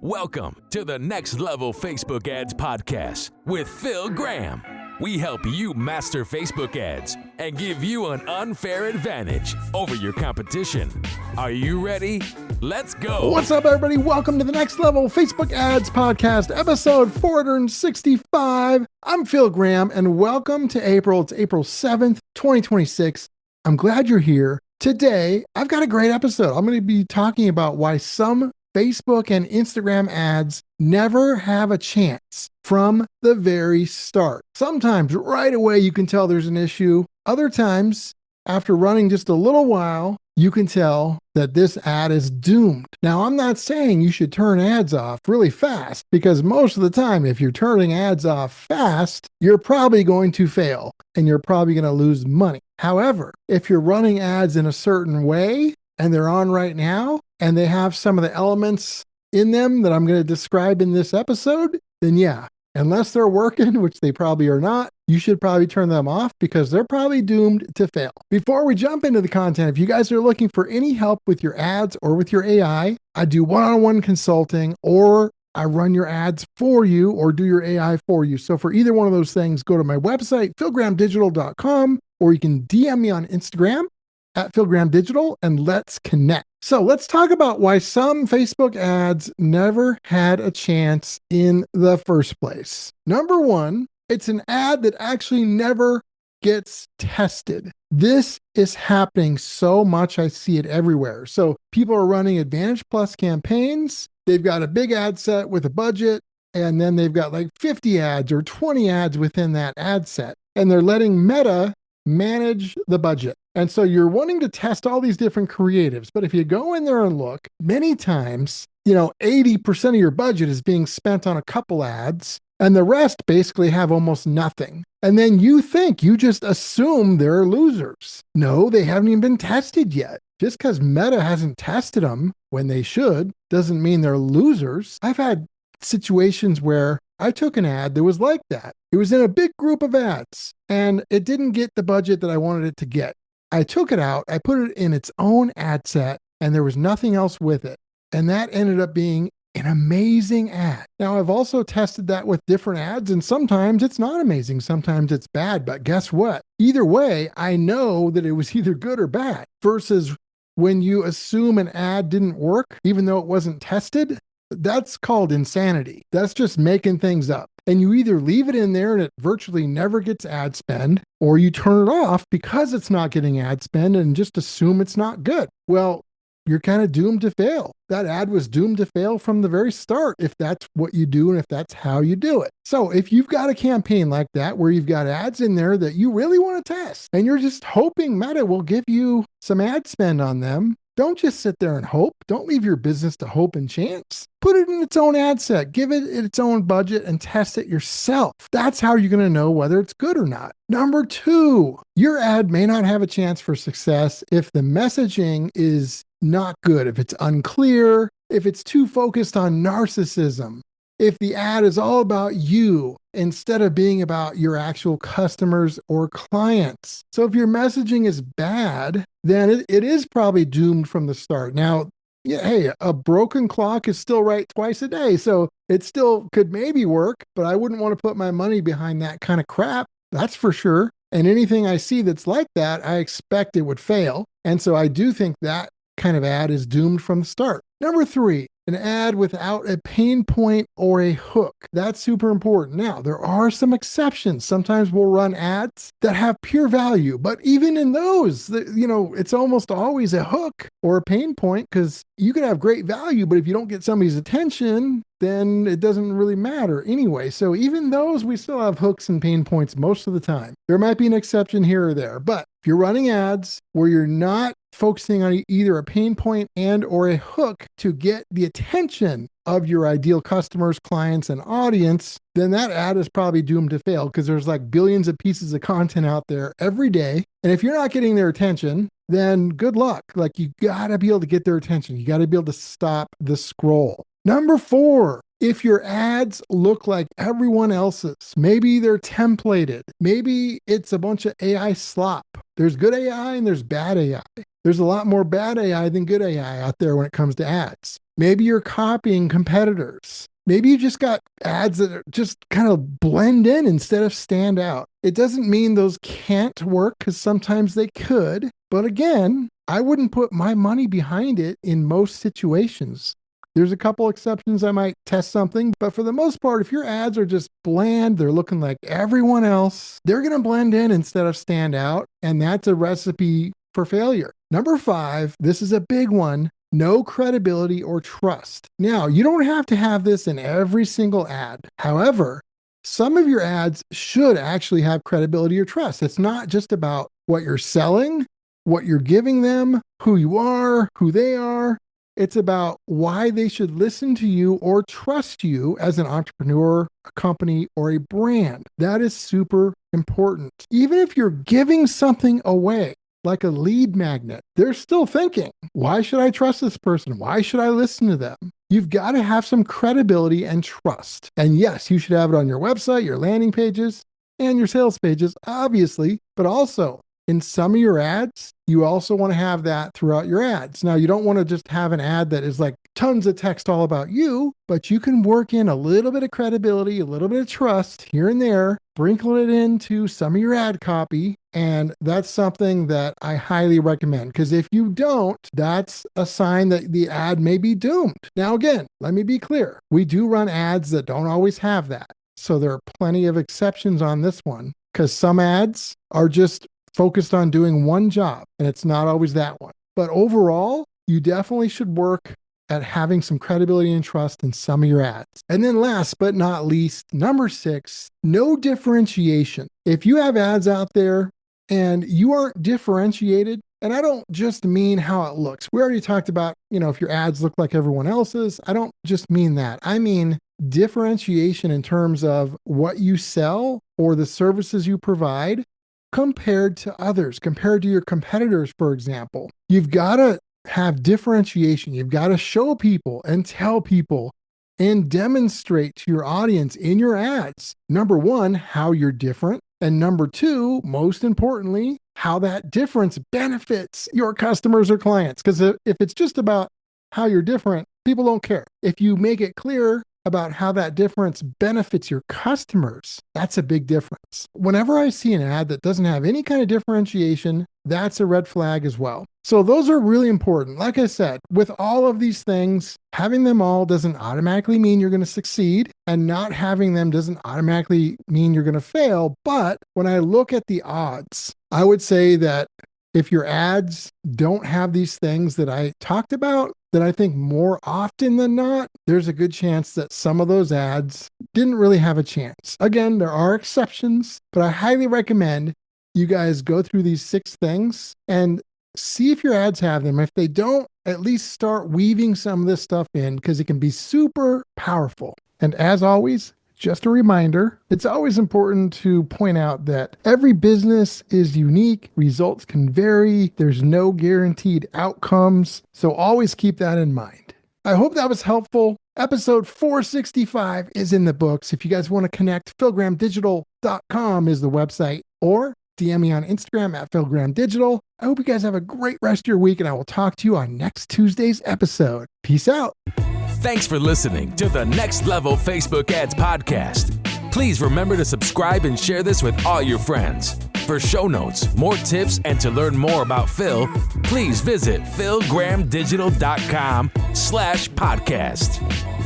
Welcome to the Next Level Facebook Ads Podcast with Phil Graham. We help you master Facebook ads and give you an unfair advantage over your competition. Are you ready? Let's go. What's up, everybody? Welcome to the Next Level Facebook Ads Podcast, episode 465. I'm Phil Graham, and welcome to April. It's April 7th, 2026. I'm glad you're here. Today, I've got a great episode. I'm going to be talking about why some Facebook and Instagram ads never have a chance from the very start. Sometimes right away you can tell there's an issue. Other times, after running just a little while, you can tell that this ad is doomed. Now, I'm not saying you should turn ads off really fast, because most of the time, if you're turning ads off fast, you're probably going to fail and you're probably going to lose money. However, if you're running ads in a certain way and they're on right now, and they have some of the elements in them that I'm going to describe in this episode, then yeah, unless they're working, which they probably are not, you should probably turn them off because they're probably doomed to fail. Before we jump into the content, if you guys are looking for any help with your ads or with your AI, I do one-on-one consulting, or I run your ads for you or do your AI for you. So for either one of those things, go to my website, philgrahamdigital.com, or you can DM me on Instagram at philgrahamdigital, and let's connect. So let's talk about why some Facebook ads never had a chance in the first place. Number one, it's an ad that actually never gets tested. This is happening so much. I see it everywhere. So people are running Advantage Plus campaigns. They've got a big ad set with a budget, and then they've got like 50 ads or 20 ads within that ad set, and they're letting Meta manage the budget. And so you're wanting to test all these different creatives, but if you go in there and look, many times, 80% of your budget is being spent on a couple ads, and the rest basically have almost nothing. And then you just assume they're losers. No, they haven't even been tested yet. Just because Meta hasn't tested them when they should doesn't mean they're losers. I've had situations where I took an ad that was like that. It was in a big group of ads, and it didn't get the budget that I wanted it to get. I took it out, I put it in its own ad set, and there was nothing else with it. And that ended up being an amazing ad. Now, I've also tested that with different ads, and sometimes it's not amazing, sometimes it's bad. But guess what? Either way, I know that it was either good or bad, versus when you assume an ad didn't work, even though it wasn't tested. That's called insanity. That's just making things up. And you either leave it in there and it virtually never gets ad spend, or you turn it off because it's not getting ad spend and just assume it's not good. Well, you're kind of doomed to fail. That ad was doomed to fail from the very start if that's what you do and if that's how you do it. So if you've got a campaign like that where you've got ads in there that you really want to test and you're just hoping Meta will give you some ad spend on them, don't just sit there and hope. Don't leave your business to hope and chance. Put it in its own ad set, give it its own budget, and test it yourself. That's how you're going to know whether it's good or not. Number two, your ad may not have a chance for success if the messaging is not good, if it's unclear, if it's too focused on narcissism, if the ad is all about you instead of being about your actual customers or clients. So if your messaging is bad, then it is probably doomed from the start. Now, yeah, hey, a broken clock is still right twice a day, so it still could maybe work, but I wouldn't want to put my money behind that kind of crap, that's for sure. And anything I see that's like that, I expect it would fail. And so I do think that kind of ad is doomed from the start. Number three, an ad without a pain point or a hook. That's super important. Now, there are some exceptions. Sometimes we'll run ads that have pure value, but even in those, it's almost always a hook or a pain point, because you could have great value, but if you don't get somebody's attention, then it doesn't really matter anyway. So even those, we still have hooks and pain points most of the time. There might be an exception here or there, but if you're running ads where you're not focusing on either a pain point and or a hook to get the attention of your ideal customers, clients, and audience, then that ad is probably doomed to fail, because there's like billions of pieces of content out there every day. And if you're not getting their attention, then good luck. Like, you gotta be able to get their attention. You gotta be able to stop the scroll. Number four, if your ads look like everyone else's, maybe they're templated, maybe it's a bunch of AI slop. There's good AI and there's bad AI. There's a lot more bad AI than good AI out there when it comes to ads. Maybe you're copying competitors. Maybe you just got ads that are just kind of blend in instead of stand out. It doesn't mean those can't work, because sometimes they could. But again, I wouldn't put my money behind it in most situations. There's a couple exceptions. I might test something, but for the most part, if your ads are just bland, they're looking like everyone else, they're going to blend in instead of stand out. And that's a recipe for failure. Number 5, this is a big one. No credibility or trust. Now, you don't have to have this in every single ad. However, some of your ads should actually have credibility or trust. It's not just about what you're selling, what you're giving them, who you are, who they are. It's about why they should listen to you or trust you as an entrepreneur, a company, or a brand. That is super important. Even if you're giving something away, like a lead magnet, they're still thinking, why should I trust this person? Why should I listen to them? You've got to have some credibility and trust. And yes, you should have it on your website, your landing pages, and your sales pages, obviously, but also in some of your ads, you also want to have that throughout your ads. Now, you don't want to just have an ad that is like tons of text all about you, but you can work in a little bit of credibility, a little bit of trust here and there, sprinkle it into some of your ad copy. And that's something that I highly recommend, because if you don't, that's a sign that the ad may be doomed. Now, again, let me be clear. We do run ads that don't always have that. So there are plenty of exceptions on this one, because some ads are just focused on doing one job, and it's not always that one. But overall, you definitely should work at having some credibility and trust in some of your ads. And then last but not least, number 6, no differentiation. If you have ads out there and you aren't differentiated, and I don't just mean how it looks. We already talked about, if your ads look like everyone else's. I don't just mean that. I mean differentiation in terms of what you sell or the services you provide compared to others, compared to your competitors, for example. You've got to have differentiation. You've got to show people and tell people and demonstrate to your audience in your ads, number 1, how you're different. And number 2, most importantly, how that difference benefits your customers or clients. Because if it's just about how you're different, people don't care. If you make it clear about how that difference benefits your customers, that's a big difference. Whenever I see an ad that doesn't have any kind of differentiation, that's a red flag as well. So those are really important. Like I said, with all of these things, having them all doesn't automatically mean you're going to succeed, and not having them doesn't automatically mean you're going to fail. But when I look at the odds, I would say that if your ads don't have these things that I talked about, then I think more often than not, there's a good chance that some of those ads didn't really have a chance. Again, there are exceptions, but I highly recommend you guys go through these 6 things and see if your ads have them. If they don't, at least start weaving some of this stuff in, because it can be super powerful. And as always, just a reminder, it's always important to point out that every business is unique. Results can vary. There's no guaranteed outcomes. So always keep that in mind. I hope that was helpful. Episode 465 is in the books. If you guys want to connect, philgrahamdigital.com is the website, or DM me on Instagram at philgrahamdigital. I hope you guys have a great rest of your week, and I will talk to you on next Tuesday's episode. Peace out. Thanks for listening to the Next Level Facebook Ads Podcast. Please remember to subscribe and share this with all your friends. For show notes, more tips, and to learn more about Phil, please visit philgrahamdigital.com/podcast.